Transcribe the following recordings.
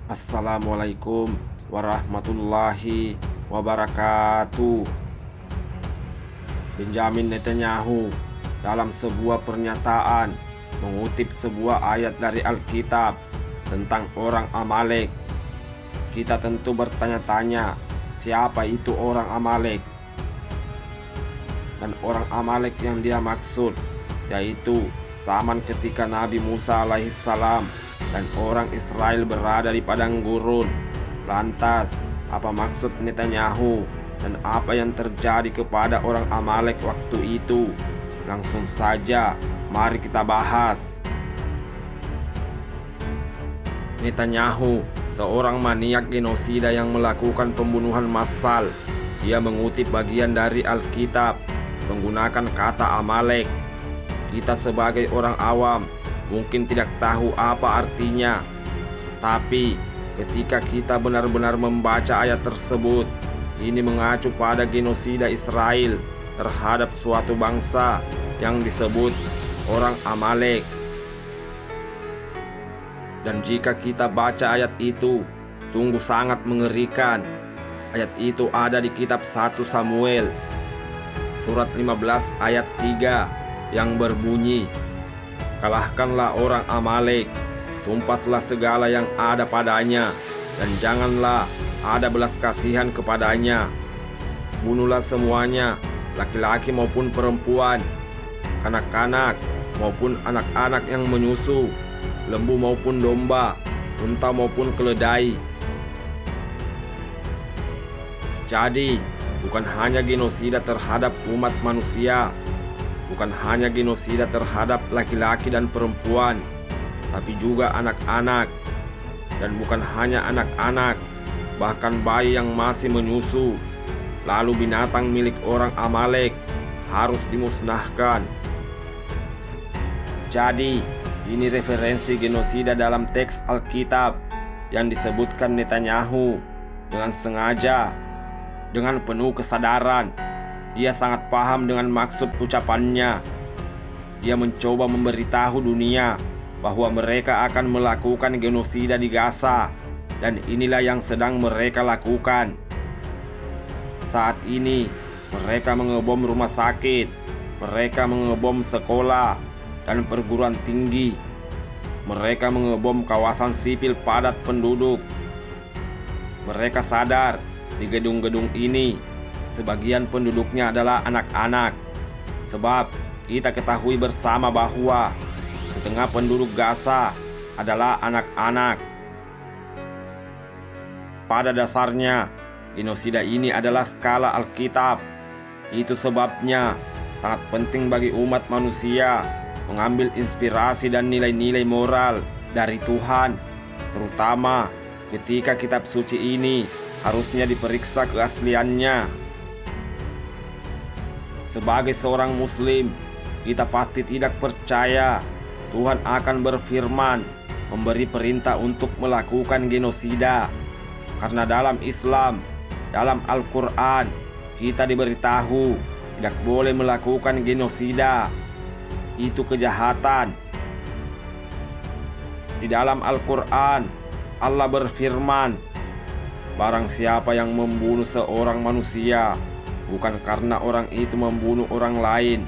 Assalamualaikum warahmatullahi wabarakatuh. Benjamin Netanyahu dalam sebuah pernyataan mengutip sebuah ayat dari Alkitab tentang orang Amalek. Kita tentu bertanya-tanya, siapa itu orang Amalek? Dan orang Amalek yang dia maksud yaitu zaman ketika Nabi Musa alaihissalam dan orang Israel berada di padang gurun. Lantas, apa maksud Netanyahu dan apa yang terjadi kepada orang Amalek waktu itu? Langsung saja, mari kita bahas. Netanyahu, seorang maniak genosida yang melakukan pembunuhan massal. Dia mengutip bagian dari Alkitab menggunakan kata Amalek. Kita sebagai orang awam mungkin tidak tahu apa artinya, tapi ketika kita benar-benar membaca ayat tersebut, ini mengacu pada genosida Israel terhadap suatu bangsa yang disebut orang Amalek. Dan jika kita baca ayat itu, sungguh sangat mengerikan. Ayat itu ada di kitab 1 Samuel surat 15 ayat 3 yang berbunyi, "Kalahkanlah orang Amalek, tumpaslah segala yang ada padanya, dan janganlah ada belas kasihan kepadanya. Bunuhlah semuanya, laki-laki maupun perempuan, kanak-kanak maupun anak-anak yang menyusu, lembu maupun domba, unta maupun keledai." Jadi, bukan hanya genosida terhadap umat manusia, bukan hanya genosida terhadap laki-laki dan perempuan, tapi juga anak-anak. Dan bukan hanya anak-anak, bahkan bayi yang masih menyusu. Lalu binatang milik orang Amalek harus dimusnahkan. Jadi, ini referensi genosida dalam teks Alkitab yang disebutkan Netanyahu dengan sengaja, dengan penuh kesadaran. Dia sangat paham dengan maksud ucapannya. Dia mencoba memberitahu dunia bahwa mereka akan melakukan genosida di Gaza, dan inilah yang sedang mereka lakukan. Saat ini, mereka mengebom rumah sakit, mereka mengebom sekolah dan perguruan tinggi, mereka mengebom kawasan sipil padat penduduk. Mereka sadar di gedung-gedung ini sebagian penduduknya adalah anak-anak, sebab kita ketahui bersama bahwa setengah penduduk Gaza adalah anak-anak. Pada dasarnya, genosida ini adalah skala Alkitab. Itu sebabnya sangat penting bagi umat manusia mengambil inspirasi dan nilai-nilai moral dari Tuhan, terutama ketika kitab suci ini harusnya diperiksa keasliannya. Sebagai seorang muslim, kita pasti tidak percaya Tuhan akan berfirman memberi perintah untuk melakukan genosida. Karena dalam Islam, dalam Al-Quran, kita diberitahu tidak boleh melakukan genosida. Itu kejahatan. Di dalam Al-Quran, Allah berfirman, "Barang siapa yang membunuh seorang manusia, bukan karena orang itu membunuh orang lain,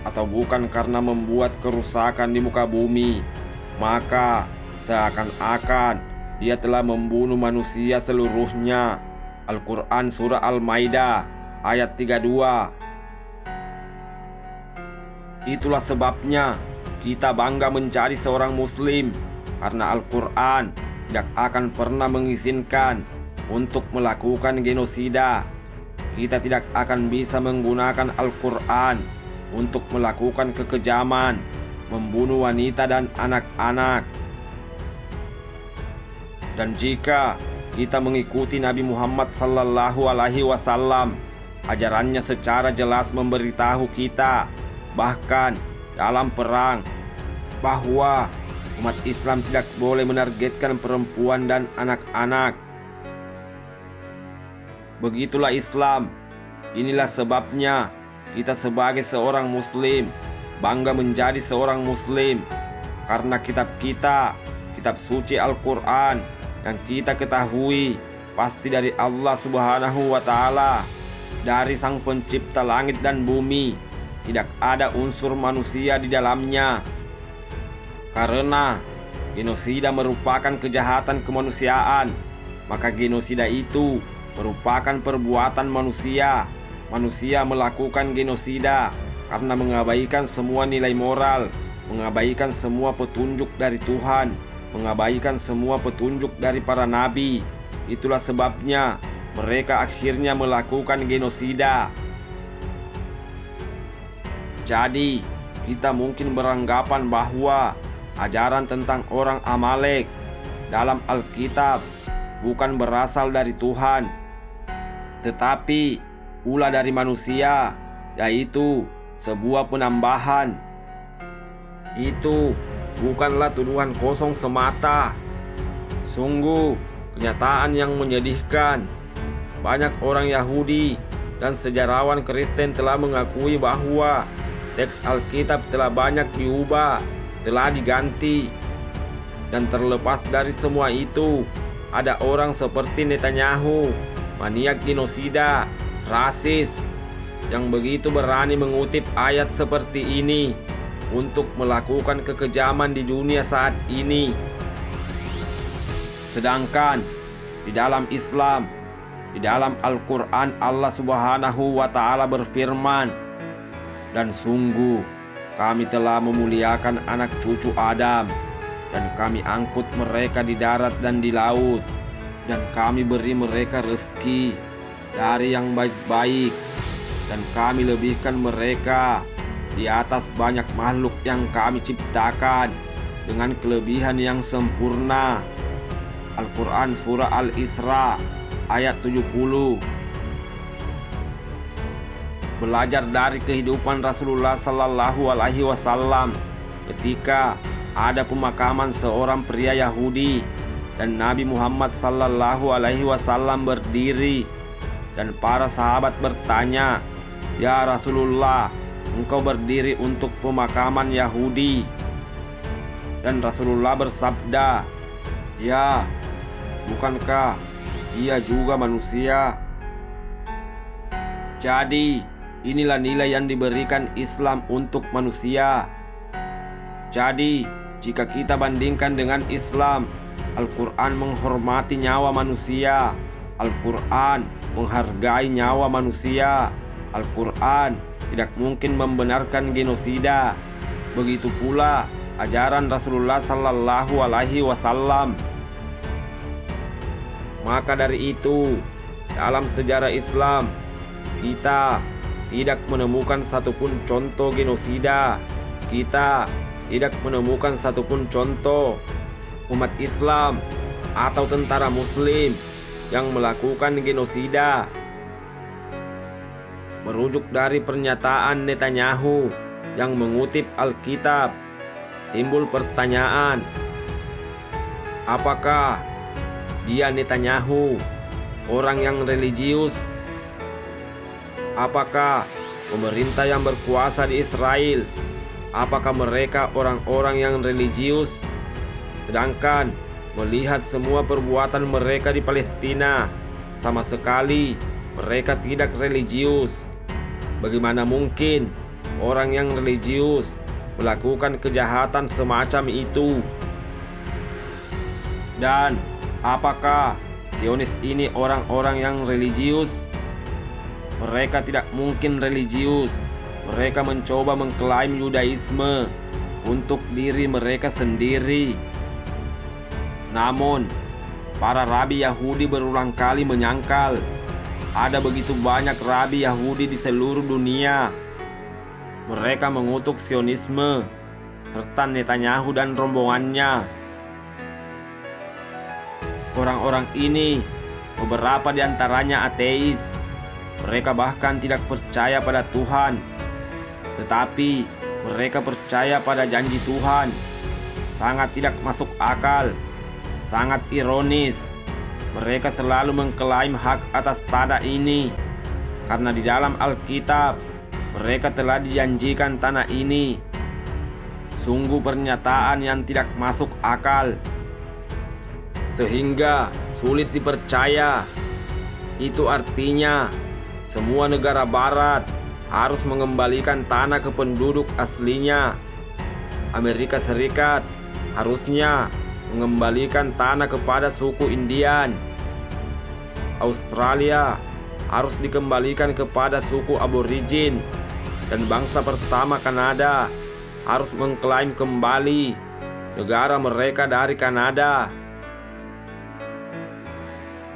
atau bukan karena membuat kerusakan di muka bumi, maka seakan-akan dia telah membunuh manusia seluruhnya." Al-Quran Surah Al-Maidah ayat 32. Itulah sebabnya kita bangga menjadi seorang muslim, karena Al-Quran tidak akan pernah mengizinkan untuk melakukan genosida. Kita tidak akan bisa menggunakan Al-Quran untuk melakukan kekejaman, membunuh wanita dan anak-anak. Dan jika kita mengikuti Nabi Muhammad sallallahu alaihi wasallam, ajarannya secara jelas memberitahu kita, bahkan dalam perang, bahwa umat Islam tidak boleh menargetkan perempuan dan anak-anak. Begitulah Islam. Inilah sebabnya kita sebagai seorang muslim bangga menjadi seorang muslim, karena kitab kita, kitab suci Al-Quran, yang kita ketahui pasti dari Allah Subhanahu wa Ta'ala, dari Sang Pencipta langit dan bumi. Tidak ada unsur manusia di dalamnya. Karena genosida merupakan kejahatan kemanusiaan, maka genosida itu merupakan perbuatan manusia. Manusia melakukan genosida karena mengabaikan semua nilai moral, mengabaikan semua petunjuk dari Tuhan, mengabaikan semua petunjuk dari para nabi. Itulah sebabnya mereka akhirnya melakukan genosida. Jadi, kita mungkin beranggapan bahwa ajaran tentang orang Amalek dalam Alkitab bukan berasal dari Tuhan, tetapi pula dari manusia, yaitu sebuah penambahan. Itu bukanlah tuduhan kosong semata. Sungguh kenyataan yang menyedihkan. Banyak orang Yahudi dan sejarawan Kristen telah mengakui bahwa teks Alkitab telah banyak diubah, telah diganti. Dan terlepas dari semua itu, ada orang seperti Netanyahu, maniak genosida, rasis, yang begitu berani mengutip ayat seperti ini untuk melakukan kekejaman di dunia saat ini. Sedangkan di dalam Islam, di dalam Al-Quran, Allah Subhanahu wa Ta'ala berfirman, "Dan sungguh kami telah memuliakan anak cucu Adam, dan kami angkut mereka di darat dan di laut, dan kami beri mereka rezeki dari yang baik-baik, dan kami lebihkan mereka di atas banyak makhluk yang kami ciptakan dengan kelebihan yang sempurna." Al-Quran Surah Al-Isra ayat 70. Belajar dari kehidupan Rasulullah Sallallahu Alaihi Wasallam ketika ada pemakaman seorang pria Yahudi, dan Nabi Muhammad Sallallahu Alaihi Wasallam berdiri, dan para sahabat bertanya, "Ya Rasulullah, engkau berdiri untuk pemakaman Yahudi?" Dan Rasulullah bersabda, "Ya, bukankah dia juga manusia?" Jadi, inilah nilai yang diberikan Islam untuk manusia. Jadi, jika kita bandingkan dengan Islam, Al-Quran menghormati nyawa manusia. Al-Quran menghargai nyawa manusia. Al-Quran tidak mungkin membenarkan genosida. Begitu pula ajaran Rasulullah Sallallahu Alaihi Wasallam. Maka dari itu, dalam sejarah Islam, kita tidak menemukan satupun contoh genosida. Kita tidak menemukan satupun contoh umat Islam atau tentara Muslim yang melakukan genosida. Merujuk dari pernyataan Netanyahu yang mengutip Alkitab, timbul pertanyaan, apakah dia Netanyahu orang yang religius? Apakah pemerintah yang berkuasa di Israel, apakah mereka orang-orang yang religius? Sedangkan melihat semua perbuatan mereka di Palestina, sama sekali mereka tidak religius. Bagaimana mungkin orang yang religius melakukan kejahatan semacam itu? Dan apakah Zionis ini orang-orang yang religius? Mereka tidak mungkin religius. Mereka mencoba mengklaim Yudaisme untuk diri mereka sendiri. Namun, para rabi Yahudi berulang kali menyangkal ada begitu banyak rabi Yahudi di seluruh dunia. Mereka mengutuk Zionisme serta Netanyahu dan rombongannya. Orang-orang ini, beberapa di antaranya ateis. Mereka bahkan tidak percaya pada Tuhan, tetapi mereka percaya pada janji Tuhan. Sangat tidak masuk akal, sangat ironis. Mereka selalu mengklaim hak atas tanah ini, karena di dalam Alkitab mereka telah dijanjikan tanah ini. Sungguh pernyataan yang tidak masuk akal. sehingga sulit dipercaya. Itu artinya semua negara barat harus mengembalikan tanah ke penduduk aslinya. Amerika Serikat harusnya mengembalikan tanah kepada suku Indian. Australia harus dikembalikan kepada suku aborigin. Dan bangsa pertama Kanada harus mengklaim kembali negara mereka dari Kanada.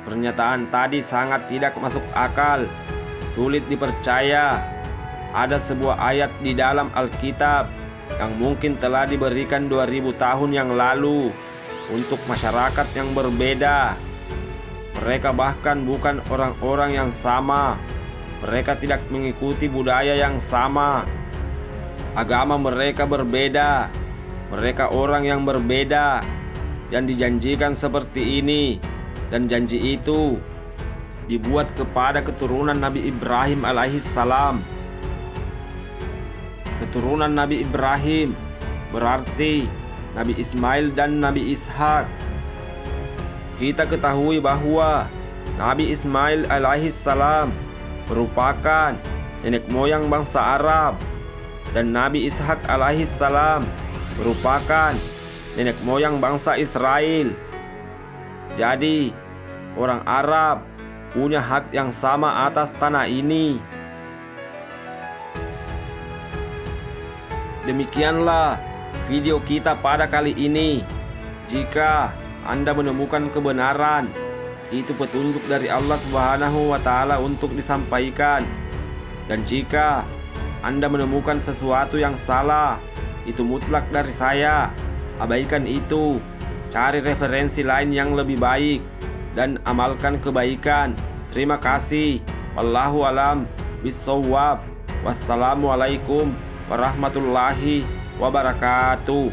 Pernyataan tadi sangat tidak masuk akal, sulit dipercaya. Ada sebuah ayat di dalam Alkitab yang mungkin telah diberikan 2000 tahun yang lalu untuk masyarakat yang berbeda. Mereka bahkan bukan orang-orang yang sama. Mereka tidak mengikuti budaya yang sama. Agama mereka berbeda. Mereka orang yang berbeda. Yang dijanjikan seperti ini, dan janji itu dibuat kepada keturunan Nabi Ibrahim alaihissalam. Keturunan Nabi Ibrahim berarti Nabi Ismail dan Nabi Ishak. Kita ketahui bahwa Nabi Ismail alaihissalam merupakan nenek moyang bangsa Arab, dan Nabi Ishak alaihissalam merupakan nenek moyang bangsa Israel. Jadi orang Arab punya hak yang sama atas tanah ini. Demikianlah video kita pada kali ini. Jika Anda menemukan kebenaran, itu petunjuk dari Allah Subhanahu wa Ta'ala untuk disampaikan. Dan jika Anda menemukan sesuatu yang salah, itu mutlak dari saya. Abaikan itu, cari referensi lain yang lebih baik, dan amalkan kebaikan. Terima kasih. Wallahu alam bisawab. Wassalamualaikum warahmatullahi wabarakatuh.